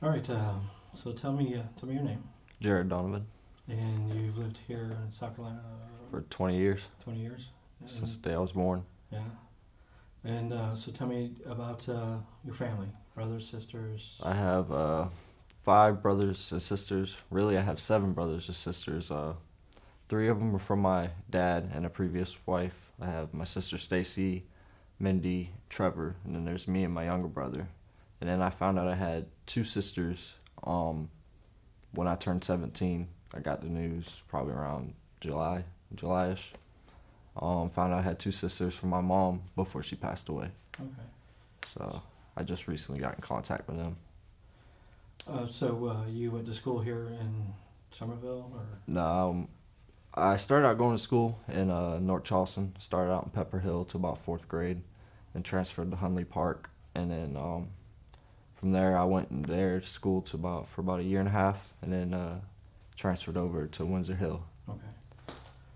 All right. So tell me your name. Jared Donovan And you've lived here in South Carolina for 20 years 20 years. since And, the day I was born. yeah. And so tell me about your family, brothers, sisters. I have 5 brothers and sisters. Really, I have 7 brothers and sisters. 3 of them are from my dad and a previous wife. I have my sister Stacy, Mindy, Trevor, and then there's me and my younger brother. And then I found out I had 2 sisters when I turned 17. I got the news probably around July-ish. Found out I had 2 sisters from my mom before she passed away. Okay. So I just recently got in contact with them. So you went to school here in Somerville, or? No, I started out going to school in North Charleston. Started out in Pepper Hill to about 4th grade, and transferred to Hunley Park. And then from there, I went in there to school for about a year and a half, and then transferred over to Windsor Hill. Okay.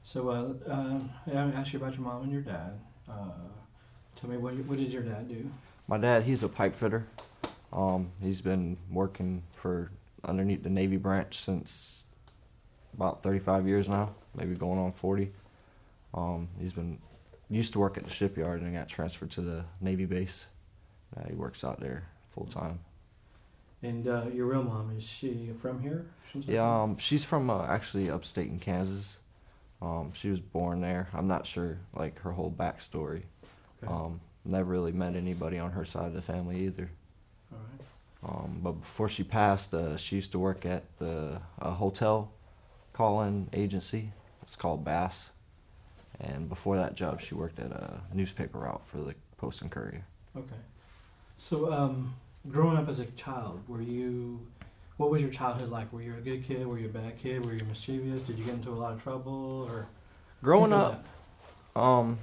So I asked you about your mom and your dad. Tell me what did your dad do? My dad, he's a pipe fitter. He's been working for underneath the Navy branch since about 35 years now, maybe going on 40. He's been used to work at the shipyard and got transferred to the Navy base. He works out there full time. And your real mom, is she from here? Yeah, she's from actually upstate in Kansas. She was born there. I'm not sure like her whole backstory. Okay. Never really met anybody on her side of the family either. All right. But before she passed, she used to work at a hotel call-in agency. It's called Bass. And before that job, she worked at a newspaper route for the Post and Courier. Okay. So growing up as a child, what was your childhood like? Were you a good kid? Were you a bad kid? Were you mischievous? Did you get into a lot of trouble? Or Growing things like up,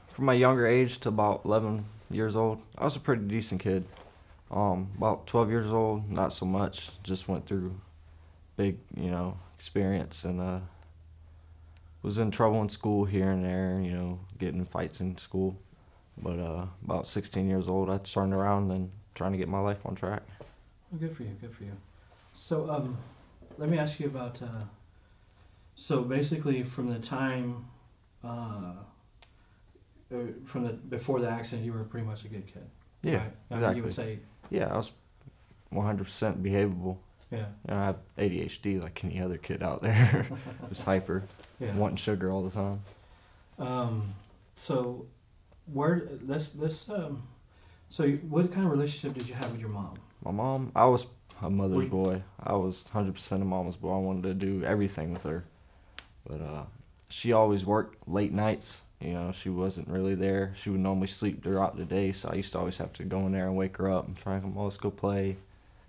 from my younger age to about 11 years old, I was a pretty decent kid. About 12 years old, not so much. Just went through big, experience, and was in trouble in school here and there, getting in fights in school. But about 16 years old, I turned around and trying to get my life on track. Well, good for you. Good for you. So let me ask you about. So basically, from the time, before the accident, you were pretty much a good kid. Yeah, right? exactly. You would say. Yeah, I was 100% behavable. Yeah. I have ADHD like any other kid out there. Just hyper, Yeah. wanting sugar all the time. So where so what kind of relationship did you have with your mom? My mom, I was a mother's Were- boy. I was 100% a mama's boy. I wanted to do everything with her. But she always worked late nights. She wasn't really there. She would normally sleep throughout the day, so I used to always have to go in there and wake her up and try and come, let's go play,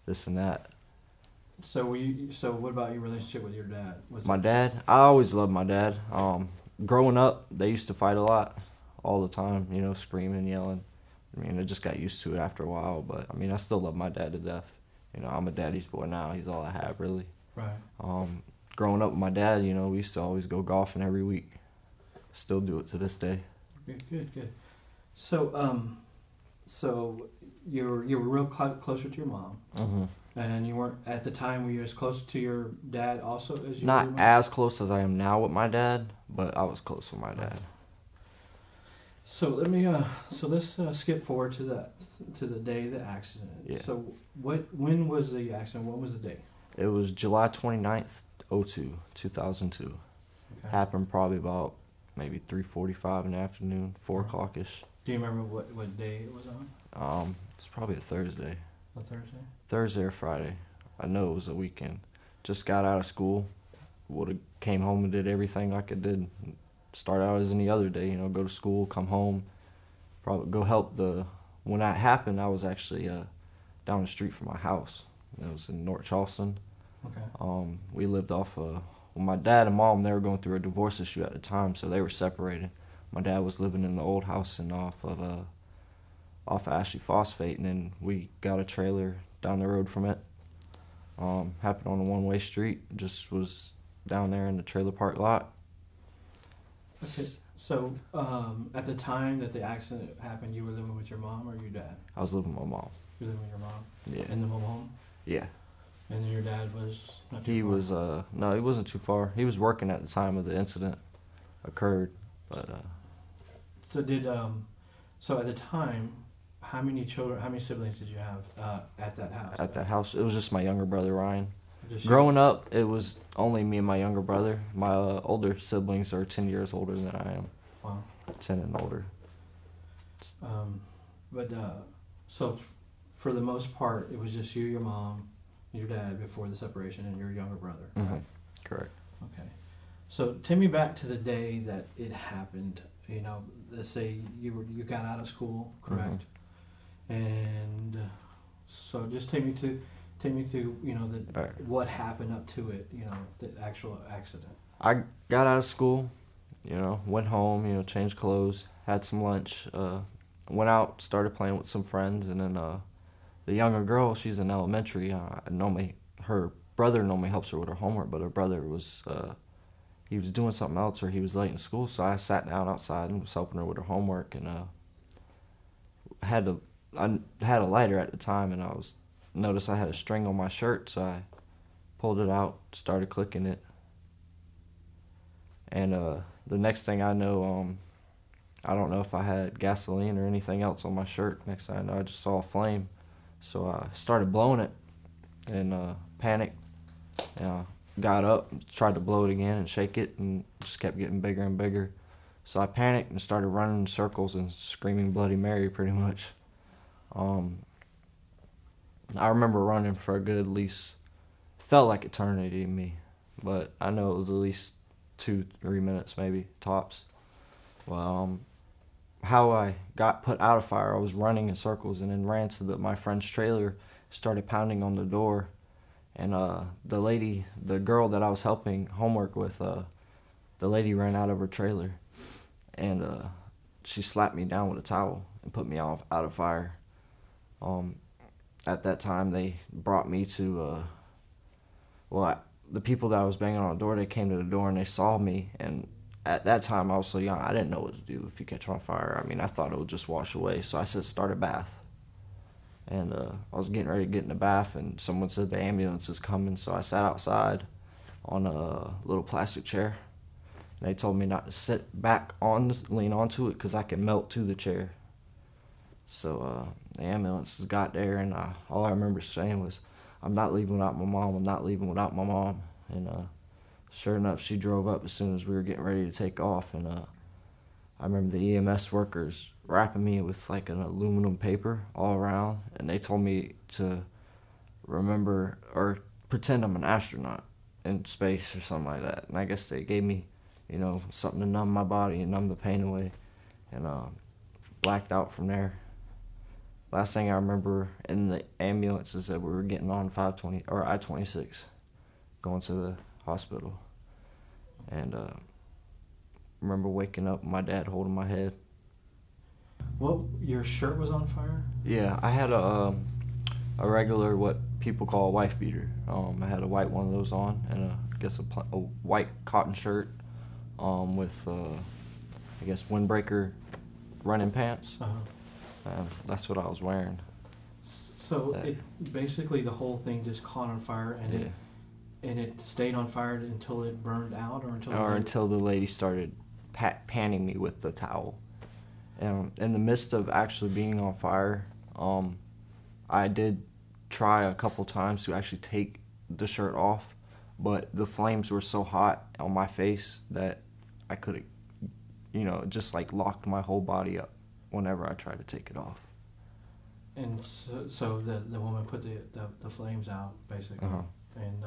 this and that. So what about your relationship with your dad? My dad, I always loved my dad. Growing up, they used to fight a lot, all the time, screaming, yelling. I just got used to it after a while, but I still love my dad to death. I'm a daddy's boy now. He's all I have, really. Right. Growing up with my dad, we used to always go golfing every week. Still do it to this day. Good. So you were real closer to your mom, Mm-hmm. and you weren't at the time. Were you as close to your dad also as you Not were? as close as I am now with my dad, but I was close with my dad. So let's skip forward to the day of the accident. Yeah. So when was the accident? What was the day? It was July 29th, 2002. Okay. Happened probably about maybe 3:45 in the afternoon, 4 o'clock-ish. Do you remember what day it was on? It's probably a Thursday. A Thursday? Thursday or Friday. I know it was a weekend. Just got out of school. Would have came home and did everything like I did. Start out as any other day, go to school, come home, probably go help when that happened, I was actually down the street from my house. It was in North Charleston. Okay. We lived off my dad and mom, they were going through a divorce issue at the time, so they were separated. My dad was living in the old house and off of Ashley Phosphate, and then we got a trailer down the road from it. Happened on a one-way street, just was down there in the trailer park lot. Okay. So at the time that the accident happened, you were living with your mom or your dad? I was living with my mom. You were living with your mom? Yeah. In the mobile home? Yeah. And then your dad was not too He far? was no, he wasn't too far. He was working at the time of the incident occurred, but So so at the time, how many children, how many siblings did you have at that house? at that house it was just my younger brother Ryan. Just you? Growing up, it was only me and my younger brother. My older siblings are 10 years older than I am. Wow. 10 and older. But so for the most part, it was just you, your mom, and your dad before the separation, and your younger brother. Mm-hmm. Right? Correct. Okay. So take me back to the day that it happened. You know, let's say you got out of school, correct? And so just take me through, you know, All right. what happened up to it. You know, the actual accident. I got out of school, you know, went home, you know, changed clothes, had some lunch, went out, started playing with some friends, and then the younger girl, she's in elementary. Her brother normally helps her with her homework, but her brother was he was doing something else or he was late in school, so I sat down outside and was helping her with her homework, and I had a lighter at the time, and noticed I had a string on my shirt, so I pulled it out, started clicking it, and the next thing I know, I don't know if I had gasoline or anything else on my shirt. Next thing I know, I just saw a flame, so I started blowing it, and panicked. Got up, tried to blow it again and shake it, and just kept getting bigger and bigger. So I panicked and started running in circles and screaming Bloody Mary pretty much. I remember running for a good at least, felt like eternity to me, but I know it was at least 2-3 minutes maybe, tops. Well, how I got put out of fire, I was running in circles and then ran to my friend's trailer, started pounding on the door. And the girl that I was helping homework with, the lady ran out of her trailer, and she slapped me down with a towel and put me out of fire. At that time, they brought me to, the people that I was banging on the door, they came to the door and they saw me. And at that time, I was so young, I didn't know what to do if you catch on fire. I mean, I thought it would just wash away. So I said, start a bath. And I was getting ready to get in the bath, and someone said the ambulance is coming. So I sat outside on a little plastic chair. And they told me not to sit back lean onto it because I could melt to the chair. So the ambulance got there, and all I remember saying was, I'm not leaving without my mom, I'm not leaving without my mom. And sure enough, she drove up as soon as we were getting ready to take off. And I remember the EMS workers wrapping me with like an aluminum paper all around, and they told me to remember or pretend I'm an astronaut in space or something like that. And I guess they gave me, you know, something to numb my body and numb the pain away, and blacked out from there. Last thing I remember in the ambulance is that we were getting on 520 or I-26, going to the hospital, and remember waking up, my dad holding my head. Well, your shirt was on fire? Yeah, I had a regular, what people call a wife beater. I had a white one of those on, and I guess a white cotton shirt with, I guess, windbreaker running pants. That's what I was wearing. So it basically the whole thing just caught on fire, and it stayed on fire until it burned out, or until the lady started panning me with the towel. And in the midst of actually being on fire, I did try a couple times to actually take the shirt off, but the flames were so hot on my face that I couldn't, it just like locked my whole body up whenever I tried to take it off. And so the woman put the flames out, basically. And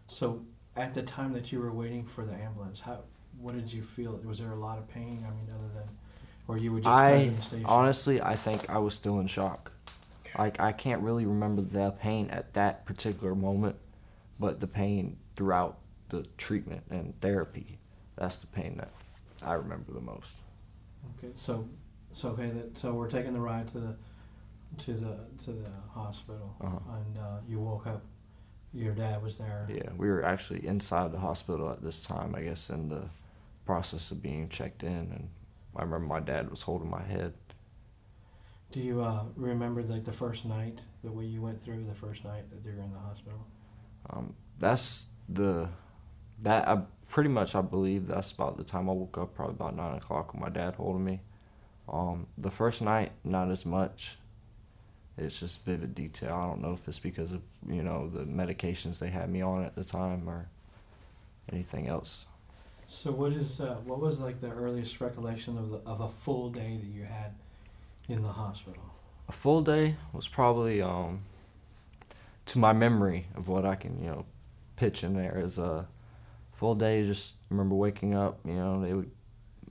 so at the time that you were waiting for the ambulance, what did you feel? Was there a lot of pain? I mean, other than, or you were just in the station? Honestly, I think I was still in shock. Like, I can't really remember the pain at that particular moment, but the pain throughout the treatment and therapy, that's the pain that I remember the most. Okay, so we're taking the ride to the hospital, and you woke up. Your dad was there. Yeah, we were actually inside the hospital at this time, I guess, in the process of being checked in, and I remember my dad was holding my head. Do you remember like the first night, the way you went through the first night that you were in the hospital? That's that I pretty much I believe that's about the time I woke up, probably about 9 o'clock with my dad holding me. The first night, not as much. It's just vivid detail. I don't know if it's because of the medications they had me on at the time or anything else. So what was like the earliest recollection of a full day that you had in the hospital? A full day was probably to my memory of what I can pitch in there is a full day. Just remember waking up. They would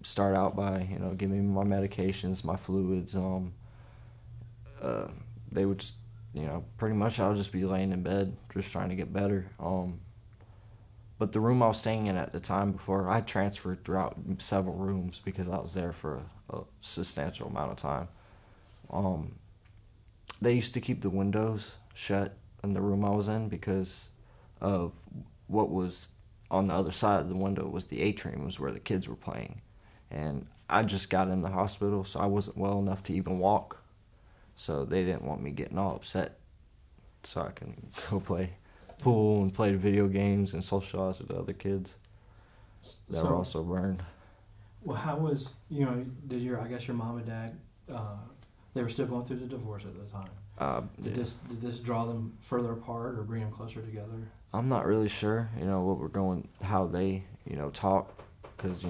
start out by giving me my medications, my fluids. They would just, pretty much I would just be laying in bed just trying to get better. But the room I was staying in at the time before I transferred throughout several rooms because I was there for a substantial amount of time. They used to keep the windows shut in the room I was in because of what was on the other side of the window was the atrium, was where the kids were playing. And I just got in the hospital, so I wasn't well enough to even walk. So they didn't want me getting all upset so I can go play pool and play video games and socialize with the other kids that were also burned. Well, how was, did I guess your mom and dad, they were still going through the divorce at the time. Did this draw them further apart or bring them closer together? I'm not really sure, how they, talk, because,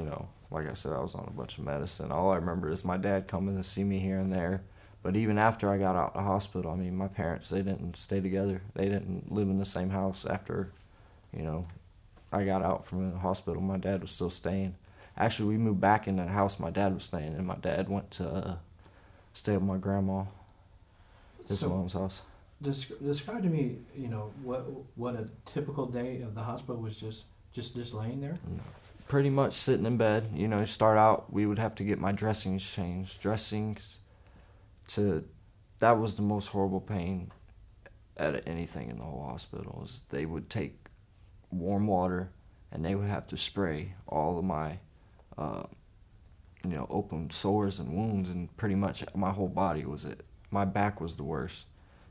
like I said, I was on a bunch of medicine. All I remember is my dad coming to see me here and there. But even after I got out of the hospital, my parents, they didn't stay together. They didn't live in the same house after, I got out from the hospital. My dad was still staying. Actually, we moved back in the house my dad was staying in. My dad went to stay with my grandma, his mom's house. Describe to me, what a typical day of the hospital was just laying there? Pretty much sitting in bed. Start out, we would have to get my dressings changed. That was the most horrible pain out of anything in the whole hospital. Is they would take warm water and they would have to spray all of my open sores and wounds, and pretty much my whole body was it. My back was the worst,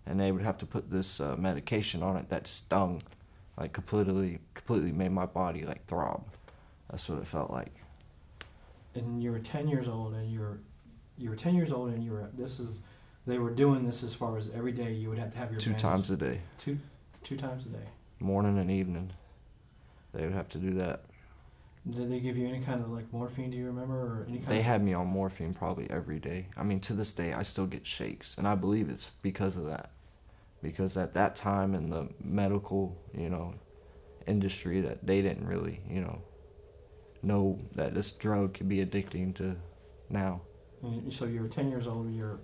and they would have to put this medication on it that stung, like completely made my body like throb. That's what it felt like. And you were 10 years old, and they were doing this as far as every day you would have to have your two bandage. times a day. Two times a day. Morning and evening. They would have to do that. Did they give you any kind of like morphine, do you remember, or any kind They had me on morphine probably every day. To this day I still get shakes, and I believe it's because of that. Because at that time in the medical, industry, that they didn't really, know that this drug could be addicting to now. So you were 10 years old, you're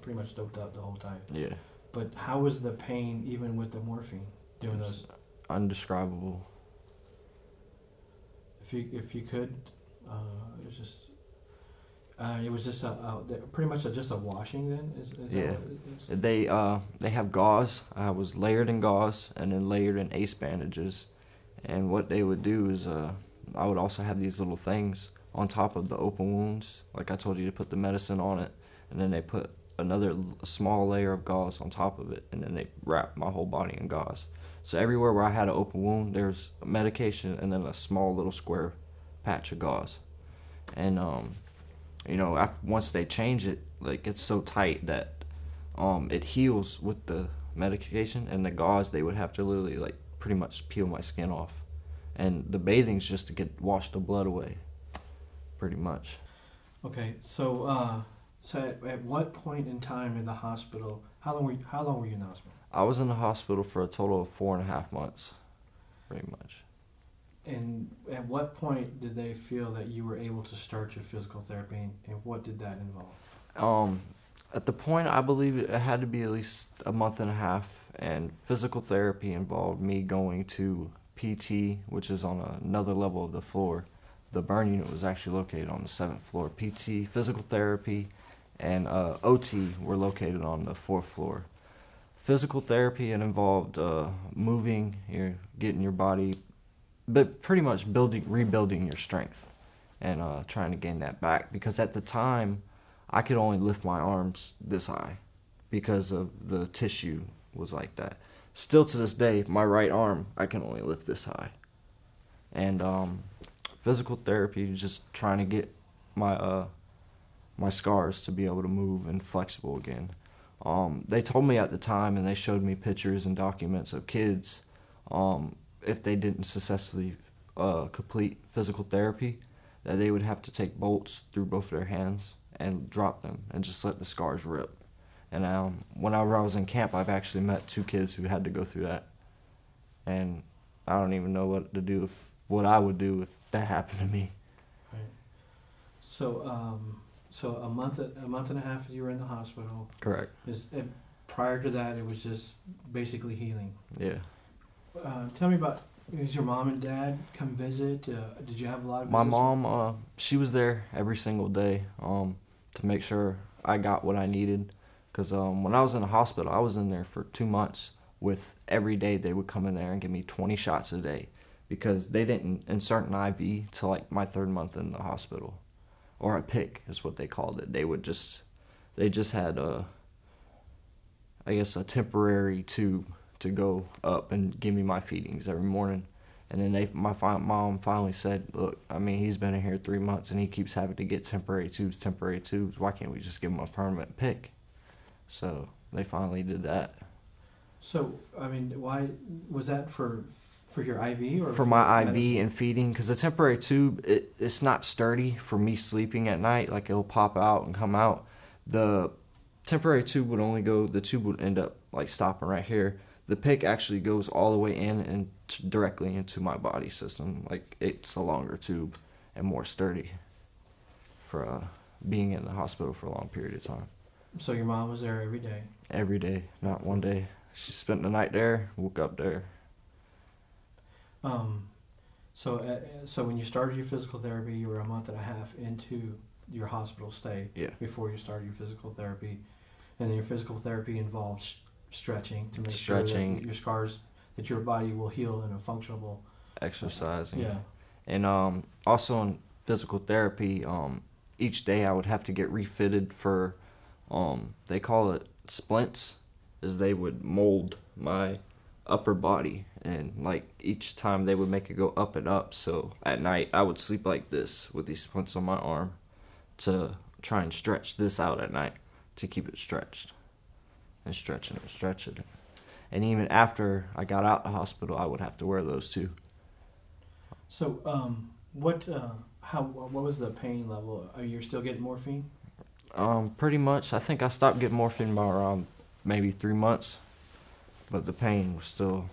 pretty much doped up the whole time. Yeah. But how was the pain even with the morphine doing those? Indescribable. If you could, it was just pretty much just a washing then. Is yeah. That what it is? They have gauze. I was layered in gauze and then layered in ace bandages, and what they would do is I would also have these little things on top of the open wounds. Like I told you, to put the medicine on it, and then they put another small layer of gauze on top of it, and then they wrap my whole body in gauze. So everywhere where I had an open wound, there's medication and then a small little square patch of gauze. And once they change it, like it's so tight that it heals with the medication, and the gauze they would have to literally like pretty much peel my skin off, and the bathing's just to wash the blood away. Pretty much. Okay, so at what point in time in the hospital? How long were you in the hospital? I was in the hospital for a total of 4.5 months, pretty much. And at what point did they feel that you were able to start your physical therapy, and what did that involve? At the point, I believe it had to be at least a month and a half, and physical therapy involved me going to PT, which is on another level of the floor. The burn unit was actually located on the 7th floor. PT, physical therapy, and OT were located on the 4th floor. Physical therapy, it involved moving, getting your body, but pretty much rebuilding your strength and trying to gain that back. Because at the time, I could only lift my arms this high because of the tissue was like that. Still to this day, my right arm, I can only lift this high. And physical therapy, just trying to get my scars to be able to move and flexible again. They told me at the time, and they showed me pictures and documents of kids, if they didn't successfully complete physical therapy, that they would have to take bolts through both of their hands and drop them and just let the scars rip. And whenever I was in camp, I've actually met 2 kids who had to go through that. And I don't even know what I would do if that happened to me. Right. So, so a month and a half you were in the hospital. Correct. Prior to that, it was just basically healing. Yeah. Tell me about, did your mom and dad come visit? Did you have a lot of visits? My mom, she was there every single day to make sure I got what I needed. Because when I was in the hospital, I was in there for 2 months with every day they would come in there and give me 20 shots a day. Because they didn't insert an IV till like my 3rd month in the hospital. Or a pick is what they called it. They just had I guess a temporary tube to go up and give me my feedings every morning. And then my mom finally said, look, I mean, he's been in here 3 months and he keeps having to get temporary tubes. Why can't we just give him a permanent pick? So they finally did that. So, I mean, why was that for your IV or for my IV medicine? and feeding? Because the temporary tube, it's not sturdy for me sleeping at night. Like, it'll pop out and come out. The temporary tube would only go, the tube would end up like stopping right here. The pick actually goes all the way in and directly into my body system. Like, it's a longer tube and more sturdy for being in the hospital for a long period of time. So your mom was there every day? Every day, not one day. She spent the night there, woke up there. So when you started your physical therapy, you were a month and a half into your hospital stay. Yeah. Before you started your physical therapy, and then your physical therapy involved stretching to make sure that your scars, that your body will heal in a functional. Exercising. Yeah. And also in physical therapy, each day I would have to get refitted for, they call it splints, is they would mold my upper body, and like each time they would make it go up and up. So at night I would sleep like this with these splints on my arm to try and stretch this out at night to keep it stretched and stretching it. And even after I got out of the hospital, I would have to wear those too. So what was the pain level? Are you still getting morphine? Pretty much. I think I stopped getting morphine by around maybe 3 months. But the pain was still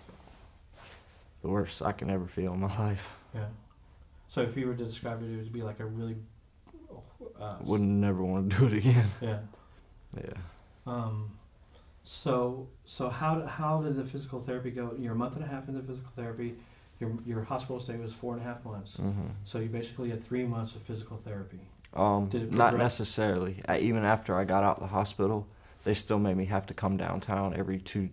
the worst I can ever feel in my life. Yeah. So if you were to describe it, it would be like a really... wouldn't never want to do it again. Yeah. Yeah. So how did the physical therapy go? You're a month and a half into physical therapy. Your hospital stay was 4.5 months. Mm-hmm. So you basically had 3 months of physical therapy. Not necessarily. Even after I got out of the hospital, they still made me have to come downtown every 2-3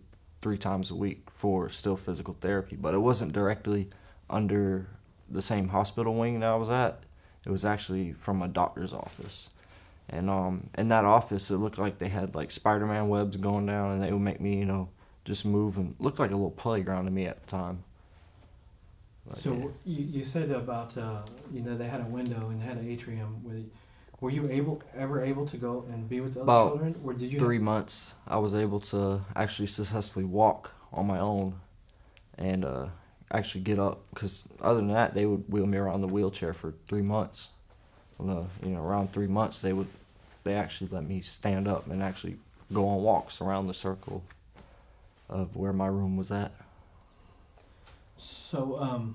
times a week for still physical therapy. But it wasn't directly under the same hospital wing that I was at. It was actually from a doctor's office. And in that office, it looked like they had like Spider-Man webs going down, and they would make me, just move, and looked like a little playground to me at the time. But, so yeah. You said about they had a window and they had an atrium. Were you ever able to go and be with the other children? Or did you 3 months, I was able to actually successfully walk on my own and actually get up. Because other than that, they would wheel me around the wheelchair for 3 months. Around 3 months, they actually let me stand up and actually go on walks around the circle of where my room was at. So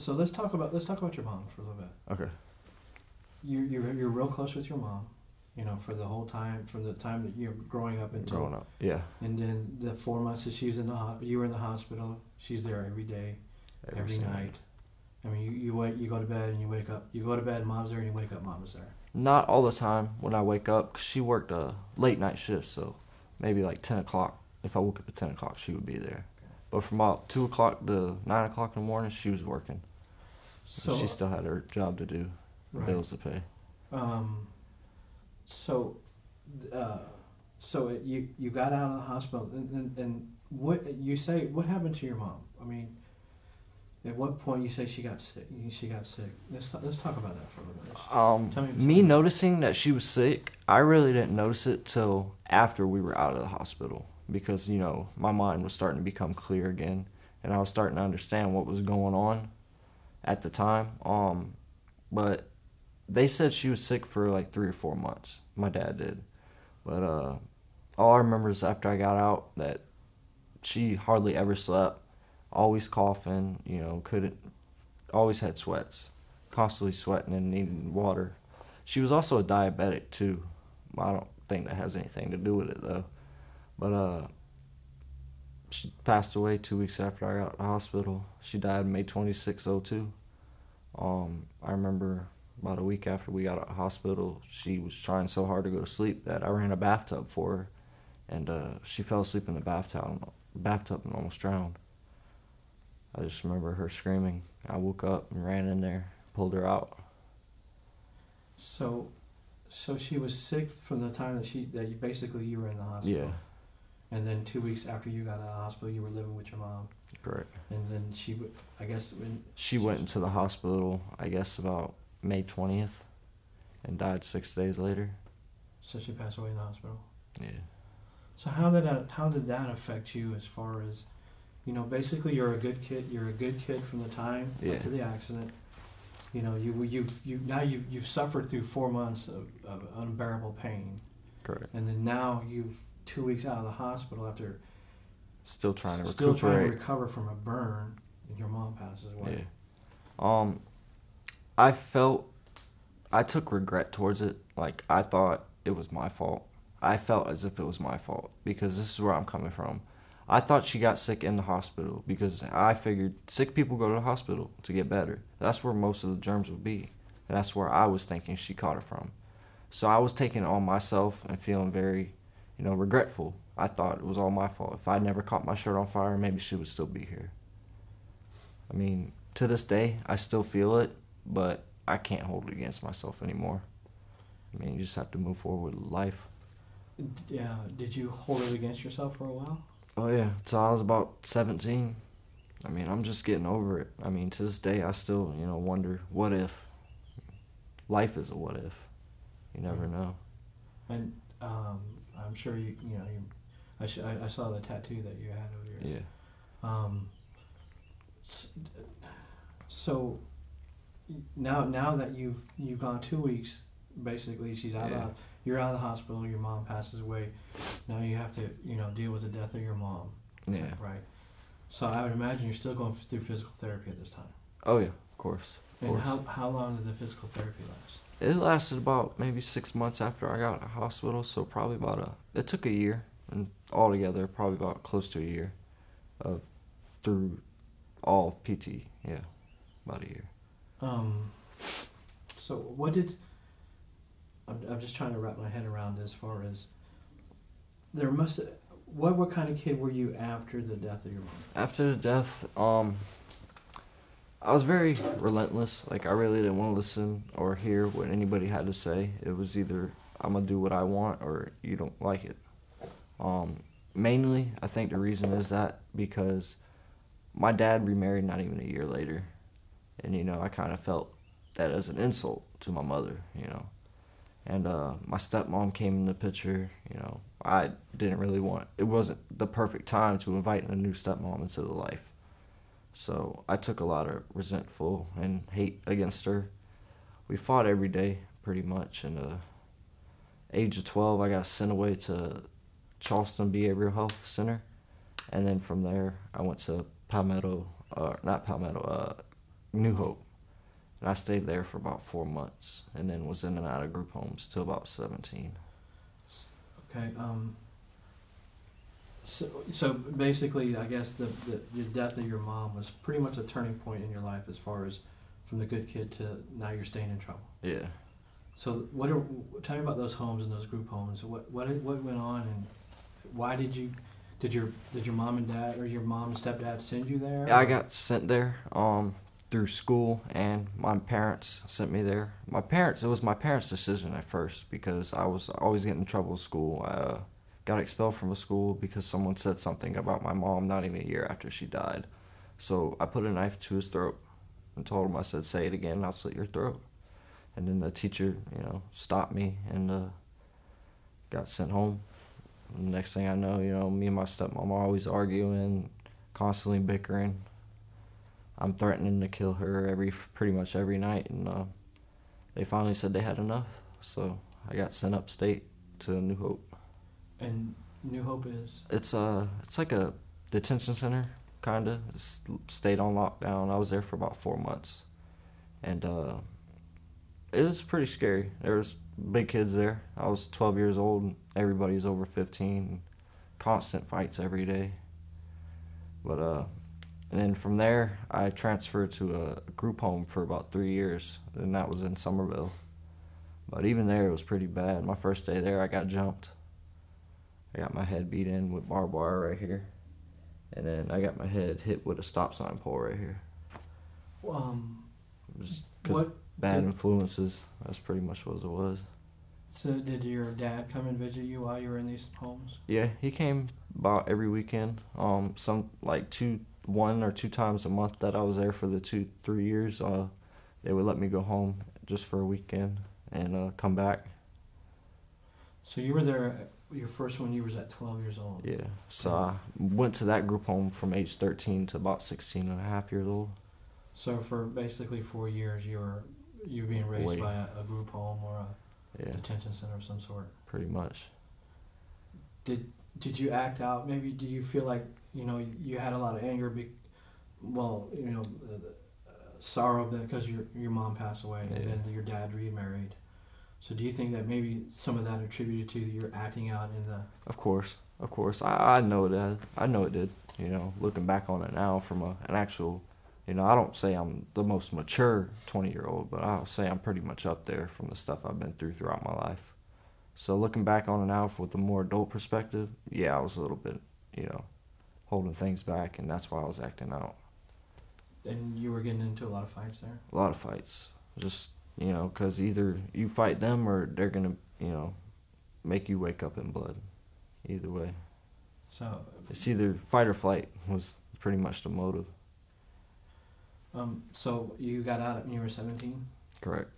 let's talk about your mom for a little bit. Okay. You're real close with your mom, for the whole time, from the time that you're growing up until. Growing up, yeah. And then the 4 months that she was you were in the hospital. She's there every day, every night. I mean, you go to bed and you wake up. You go to bed, mom's there, and you wake up, mom's there. Not all the time when I wake up, 'cause she worked a late night shift, so maybe like 10 o'clock. If I woke up at 10 o'clock, she would be there. But from about 2 o'clock to 9 o'clock in the morning, she was working. So she still had her job to do, right. Bills to pay. So, uh, you got out of the hospital, and what you say? What happened to your mom? I mean, at what point you say she got sick? She got sick. Let's talk about that for a little bit. Me noticing that she was sick, I really didn't notice it till after we were out of the hospital because, you know, my mind was starting to become clear again and I was starting to understand what was going on at the time. But they said she was sick for like 3 or 4 months. My dad did. But all I remember is after I got out that she hardly ever slept, always coughing, you know, always had sweats, constantly sweating and needing water. She was also a diabetic too. I don't think that has anything to do with it though. But she passed away 2 weeks after I got out of the hospital. She died May 26, 2002. I remember about a week after we got out of the hospital, she was trying so hard to go to sleep that I ran a bathtub for her, and she fell asleep in the bathtub and almost drowned. I just remember her screaming. I woke up and ran in there, pulled her out. So she was sick from the time that you were in the hospital. Yeah. And then 2 weeks after you got out of the hospital, you were living with your mom. Correct. And then she went into the hospital, I guess, about May 20th, and died 6 days later. So she passed away in the hospital. Yeah. So how did that affect you as far as, you know, basically you're a good kid. You're a good kid from the time to the accident. You know, you've suffered through 4 months of unbearable pain. Correct. And then now you've 2 weeks out of the hospital after still trying to recover from a burn, and your mom passes away. Yeah. I took regret towards it. Like, I thought it was my fault. I felt as if it was my fault because this is where I'm coming from. I thought she got sick in the hospital because I figured sick people go to the hospital to get better. That's where most of the germs would be. And that's where I was thinking she caught it from. So I was taking it on myself and feeling very, you know, regretful. I thought it was all my fault. If I never caught my shirt on fire, maybe she would still be here. I mean, to this day, I still feel it, but I can't hold it against myself anymore. I mean, you just have to move forward with life. Yeah. Did you hold it against yourself for a while? Oh, yeah. Till I was about 17. I mean, I'm just getting over it. I mean, to this day, I still, you know, wonder, what if? Life is a what if. You never know. And I'm sure I saw the tattoo that you had over your... Yeah. So now that you've gone 2 weeks, basically you're out of the hospital, your mom passes away. Now you have to, you know, deal with the death of your mom. Yeah. Right. So I would imagine you're still going through physical therapy at this time. Oh yeah, of course. And how long did the physical therapy last? It lasted about maybe 6 months after I got out of the hospital, so probably it took a year, and altogether probably about close to a year through all of PT. Yeah, about a year. So I'm just trying to wrap my head around as far as what kind of kid were you after the death of your mom? After the death, I was very relentless. Like, I really didn't want to listen or hear what anybody had to say. It was either I'm going to do what I want or you don't like it. Mainly, I think the reason is that because my dad remarried not even a year later. And, you know, I kind of felt that as an insult to my mother, you know. And my stepmom came in the picture, you know. I didn't really it wasn't the perfect time to invite a new stepmom into the life. So I took a lot of resentful and hate against her. We fought every day, pretty much. And age of 12, I got sent away to Charleston Behavioral Health Center. And then from there, I went to New Hope. And I stayed there for about 4 months, and then was in and out of group homes till about 17. Okay. So basically, I guess the death of your mom was pretty much a turning point in your life, as far as from the good kid to now you're staying in trouble. Yeah. So tell me about those homes and those group homes. What went on, and why did your mom and dad or your mom and stepdad send you there? I got sent there. through school, and my parents sent me there. It was my parents' decision at first because I was always getting in trouble at school. I got expelled from a school because someone said something about my mom not even a year after she died. So I put a knife to his throat and told him, I said, say it again, I'll slit your throat. And then the teacher, stopped me and got sent home. And the next thing I know, me and my stepmom are always arguing, constantly bickering. I'm threatening to kill her pretty much every night, and they finally said they had enough. So I got sent upstate to New Hope. And New Hope is? It's like a detention center, kinda. It's stayed on lockdown. I was there for about 4 months, and it was pretty scary. There was big kids there. I was 12 years old, and everybody's over 15. Constant fights every day. But and then from there, I transferred to a group home for about 3 years, and that was in Somerville. But even there, it was pretty bad. My first day there, I got jumped. I got my head beat in with barbed wire right here, and then I got my head hit with a stop sign pole right here. Just because bad influences, that's pretty much what it was. So did your dad come and visit you while you were in these homes? Yeah, he came about every weekend. Some like 1 or 2 times a month that I was there for the 2-3 years. They would let me go home just for a weekend and come back. So you were there. Your first one, you was at 12 years old. Yeah. So I went to that group home from age 13 to about 16 and a half years old. So for basically 4 years, you were being raised by a group home or a detention center of some sort. Pretty much. Did you act out? Maybe do you feel like you had a lot of anger? Sorrow because your mom passed away and then your dad remarried. So do you think that maybe some of that attributed to your acting out in the? Of course. I know that. I know it did. Looking back on it now from an actual, I don't say I'm the most mature 20-year-old, but I'll say I'm pretty much up there from the stuff I've been through throughout my life. So looking back on it now with a more adult perspective, I was a little bit, holding things back, and that's why I was acting out. And you were getting into a lot of fights there? A lot of fights. Just, because either you fight them or they're going to, make you wake up in blood. Either way. So it's either fight or flight was pretty much the motive. So you got out when you were 17? Correct.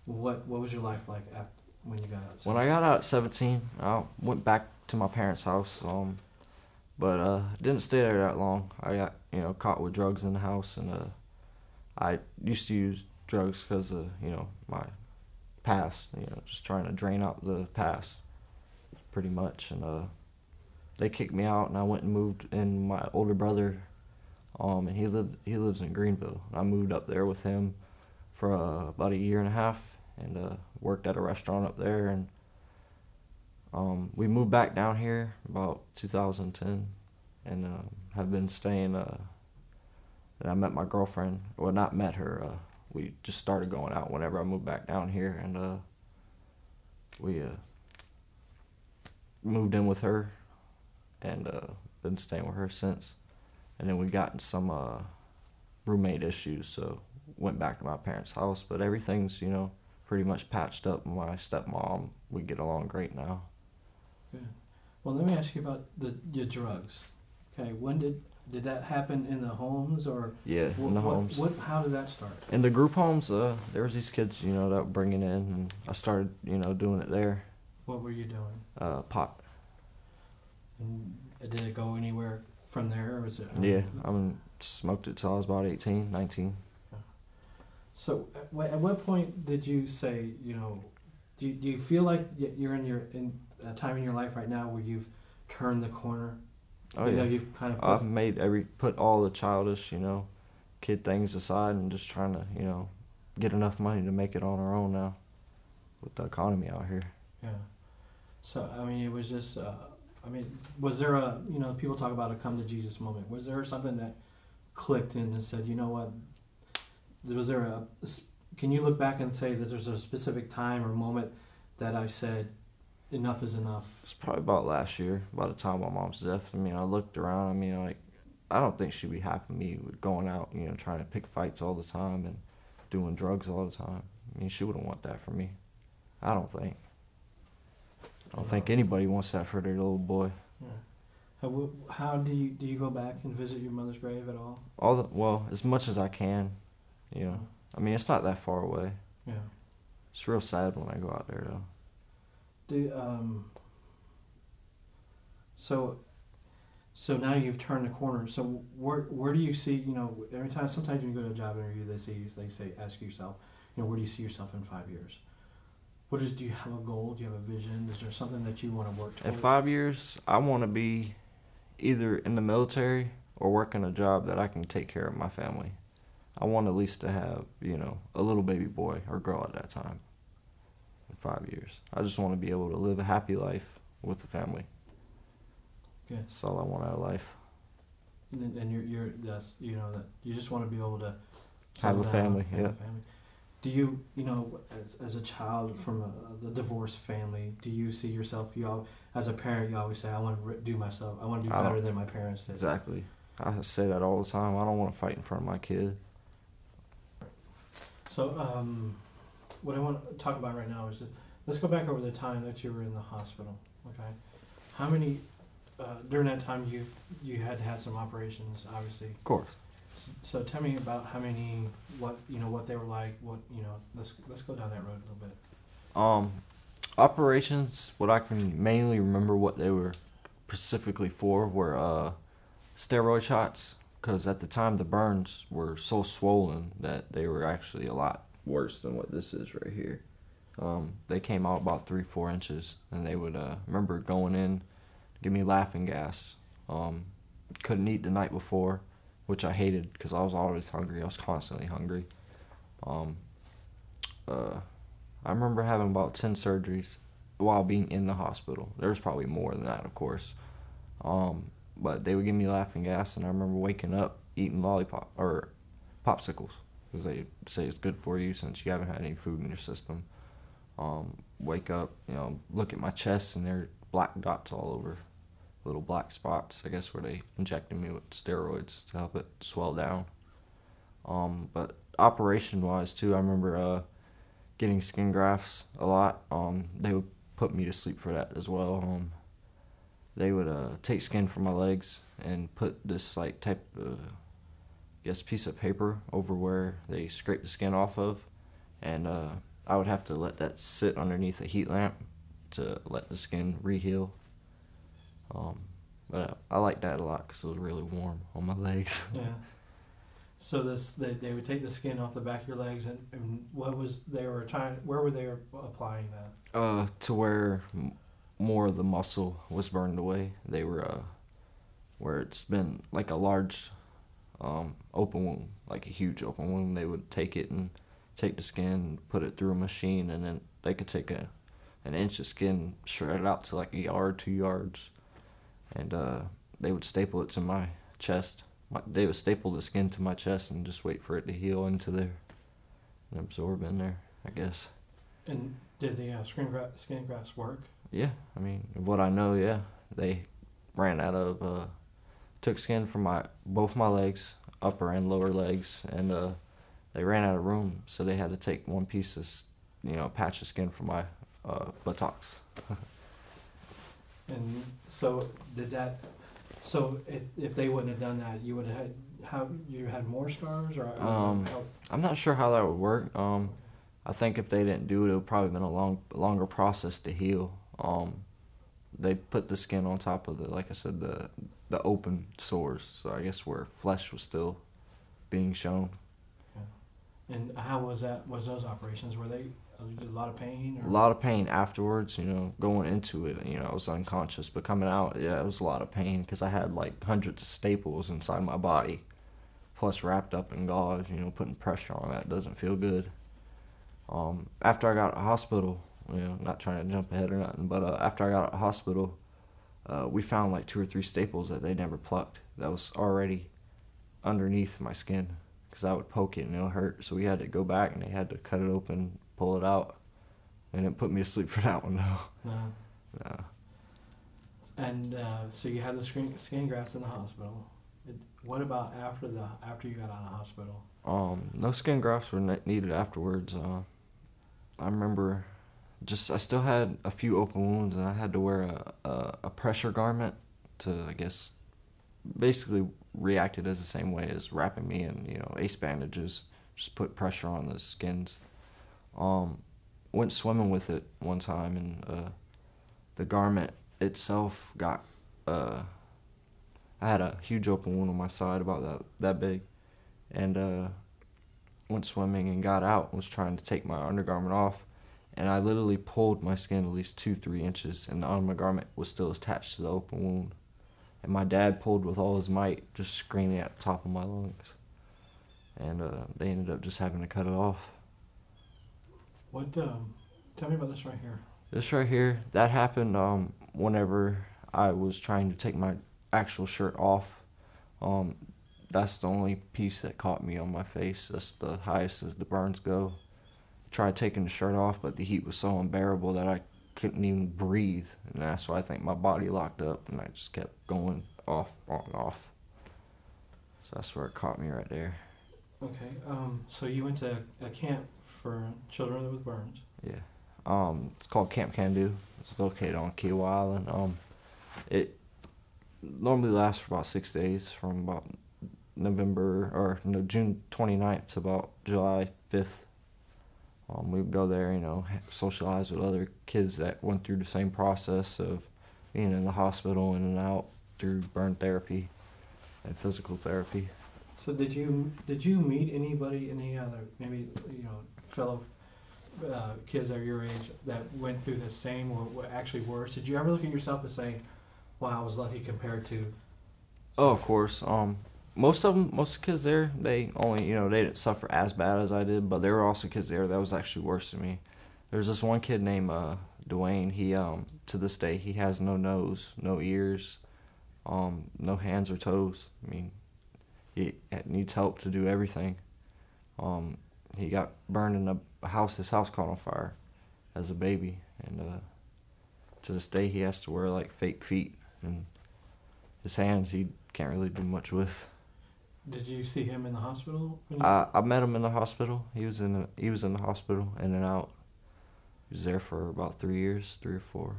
What was your life like when you got out? When I got out at 17, I went back to my parents' house, but didn't stay there that long. I got caught with drugs in the house, and I used to use drugs because of my past, just trying to drain out the past, pretty much. And they kicked me out, and I went and moved in with my older brother. And he lives in Greenville. I moved up there with him for about 1.5 years, and worked at a restaurant up there. And we moved back down here about 2010, and have been staying. And I met my girlfriend. Well, not met her. We just started going out whenever I moved back down here, and we moved in with her, and been staying with her since. And then we got in some roommate issues, so went back to my parents' house. But everything's, pretty much patched up. My stepmom, we get along great now. Good. Well, let me ask you about your drugs. Okay, when did that happen in the homes or? Yeah, in the homes. How did that start? In the group homes, there was these kids, that were bringing in, and I started, doing it there. What were you doing? Pot. And did it go anywhere from there, or was it? Yeah, smoked it till I was about 18, 19. So, at what point did you say, do you feel like you're in a time in your life right now where you've turned the corner? Oh yeah. You've kind of I've put all the childish, kid things aside, and just trying to, get enough money to make it on our own now, with the economy out here. Yeah. So it was just. Was there a, people talk about a come to Jesus moment. Was there something that clicked in and said, you know what, can you look back and say that there's a specific time or moment that I said, enough is enough? It's probably about last year, by the time of my mom's death. I looked around, I don't think she'd be happy with me with going out, trying to pick fights all the time and doing drugs all the time. I mean, she wouldn't want that for me. I don't think. I don't think anybody wants that for their little boy. Yeah. How do you go back and visit your mother's grave at all? Well, as much as I can, I mean, it's not that far away. Yeah. It's real sad when I go out there, though. So now you've turned the corner. So where do you see, every time, sometimes when you go to a job interview, ask yourself, where do you see yourself in 5 years? Do you have a goal? Do you have a vision? Is there something that you want to work towards? In 5 years, I want to be either in the military or working a job that I can take care of my family. I want at least to have, a little baby boy or girl at that time. In 5 years, I just want to be able to live a happy life with the family. Good. That's all I want out of life. And that you just want to be able to have a family. Yeah. Do you, as a child from a divorced family, do you see yourself? As a parent, you always say, "I want to do myself. I want to be better than my parents did." Exactly. I say that all the time. I don't want to fight in front of my kid. So, what I want to talk about right now is let's go back over the time that you were in the hospital. Okay, how many during that time you had some operations, obviously. Of course. So tell me about how many, what they were like. Let's go down that road a little bit. Operations. What I can mainly remember what they were specifically for were steroid shots. Because at the time the burns were so swollen that they were actually a lot worse than what this is right here. They came out about 3-4 inches, and they would remember going in, give me laughing gas. Couldn't eat the night before, which I hated because I was always hungry. I was constantly hungry. I remember having about 10 surgeries while being in the hospital. There was probably more than that, of course. But they would give me laughing gas, and I remember waking up eating lollipop or popsicles because they say it's good for you since you haven't had any food in your system. Wake up, look at my chest, and there are black dots all over, little black spots, I guess, where they injected me with steroids to help it swell down. But operation-wise, too, I remember getting skin grafts a lot. They would put me to sleep for that as well. They would take skin from my legs and put this type of, piece of paper over where they scrape the skin off of, and I would have to let that sit underneath a heat lamp to let the skin reheal. But I liked that a lot because it was really warm on my legs. Yeah. So they would take the skin off the back of your legs, and where were they applying that? To where more of the muscle was burned away. They were where it's been like a large open wound, like a huge open wound. They would take it and take the skin, put it through a machine, and then they could take an inch of skin, shred it out to like a yard, 2 yards, and they would staple it to my chest. They would staple the skin to my chest and just wait for it to heal into there and absorb in there, I guess. And did the skin grafts work? Yeah, I mean, what I know, yeah. They ran out of, took skin from both my legs, upper and lower legs, and they ran out of room, so they had to take one piece of, patch of skin from my buttocks. And so if they wouldn't have done that, you would have had more scars, or I'm not sure how that would work. I think if they didn't do it, it would probably been a longer process to heal. They put the skin on top of like I said, the open sores, so I guess where flesh was still being shown. Yeah. And how was that? Was those operations? Were they a lot of pain? Or? A lot of pain afterwards. Going into it, I was unconscious, but coming out, yeah, it was a lot of pain because I had like hundreds of staples inside my body, plus wrapped up in gauze. Putting pressure on that doesn't feel good. After I got out of hospital, not trying to jump ahead or nothing, but after I got out of hospital, we found like 2 or 3 staples that they never plucked that was already underneath my skin because I would poke it and it would hurt. So we had to go back and they had to cut it open, pull it out, and it put me to sleep for that one though. No. No. And so you had the skin grafts in the hospital. What about after you got out of the hospital? No skin grafts were needed afterwards. I remember I still had a few open wounds, and I had to wear a pressure garment to, I guess, basically reacted as the same way as wrapping me in, ace bandages. Just put pressure on the skins. Went swimming with it one time, and the garment itself got. I had a huge open wound on my side about that big, and went swimming and got out. Was trying to take my undergarment off, and I literally pulled my skin at least 2-3 inches, and the undergarment was still attached to the open wound. And my dad pulled with all his might, just screaming at the top of my lungs. And they ended up just having to cut it off. What? Tell me about this right here. This right here, that happened whenever I was trying to take my actual shirt off. That's the only piece that caught me on my face. That's the highest as the burns go. Tried taking the shirt off, but the heat was so unbearable that I couldn't even breathe, and that's why I think my body locked up, and I just kept going off, on and off. So that's where it caught me right there. Okay. So you went to a camp for children with burns. Yeah. It's called Camp Can Do. It's located on Kiowa Island. It normally lasts for about 6 days, from about June 29th to about July 5th. We would go there, socialize with other kids that went through the same process of being in the hospital, in and out, through burn therapy and physical therapy. So did you meet anybody, any other, maybe, fellow kids that are your age that went through the same or actually worse? Did you ever look at yourself and say, wow, I was lucky compared to... Oh, of course. Most of the kids there, they only, they didn't suffer as bad as I did, but there were also kids there that was actually worse than me. There's this one kid named Dwayne. He, to this day, he has no nose, no ears, no hands or toes. I mean, he needs help to do everything. He got burned in a house. His house caught on fire as a baby, and to this day, he has to wear like fake feet, and his hands he can't really do much with. Did you see him in the hospital? I met him in the hospital. He was in the hospital, in and out. He was there for about 3 years, 3 or 4.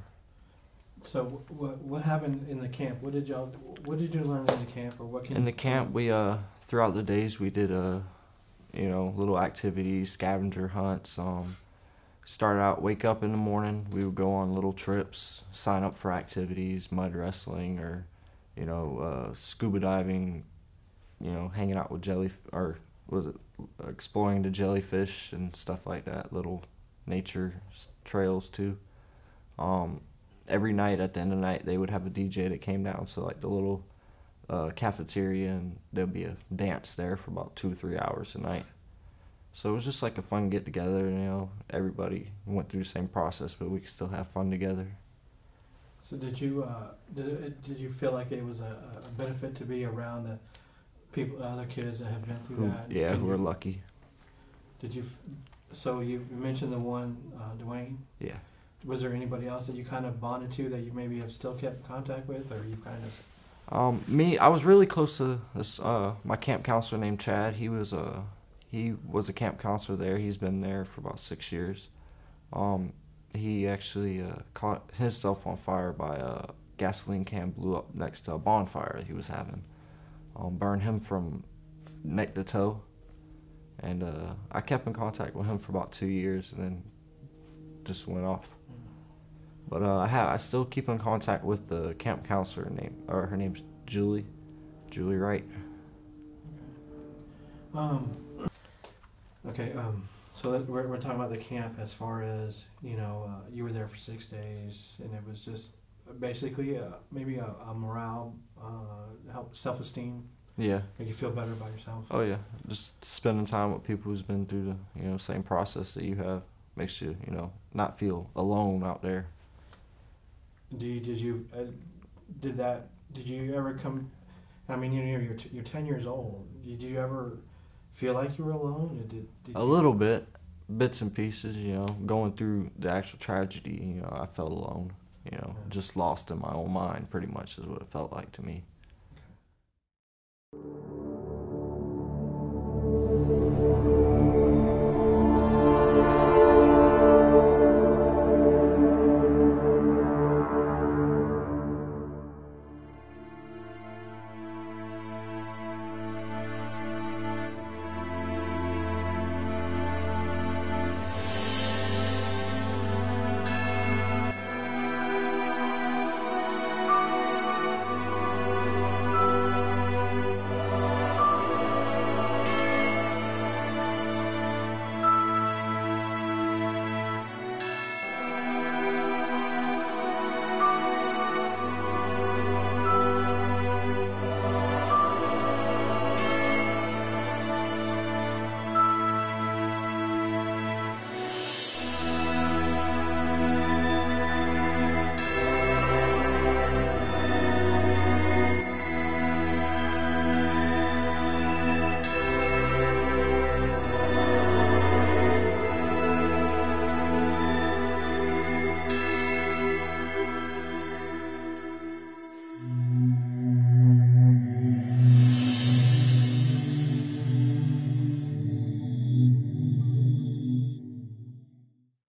So what happened in the camp? What did you learn in the camp, or what can in the camp? We throughout the days we did little activities, scavenger hunts. Started out, wake up in the morning. We would go on little trips, sign up for activities, mud wrestling, or scuba diving. Hanging out with exploring the jellyfish and stuff like that, little nature trails too. Every night at the end of the night, they would have a DJ that came down to like the little cafeteria, and there'd be a dance there for about 2 or 3 hours a night. So it was just like a fun get together, everybody went through the same process, but we could still have fun together. So did you feel like it was a benefit to be around the people, other kids that have been through that? Yeah, who were lucky. So you mentioned the one, Dwayne? Yeah. Was there anybody else that you kind of bonded to that you maybe have still kept contact with, or you kind of... I was really close to this, my camp counselor named Chad. He was a camp counselor there. He's been there for about 6 years. He actually caught himself on fire by a gasoline can blew up next to a bonfire that he was having. Burned him from neck to toe, and I kept in contact with him for about 2 years, and then just went off. But I still keep in contact with the camp counselor her name's Julie Wright. Okay. So we're talking about the camp as far as you were there for 6 days, and it was just basically maybe a morale, help self-esteem. Yeah. Make you feel better about yourself. Oh yeah, just spending time with people who's been through the same process that you have makes you not feel alone out there. Did you ever come? I mean, you're 10 years old. Did you ever feel like you were alone? Or little bit, bits and pieces. Going through the actual tragedy. I felt alone. Just lost in my own mind. Pretty much is what it felt like to me. you.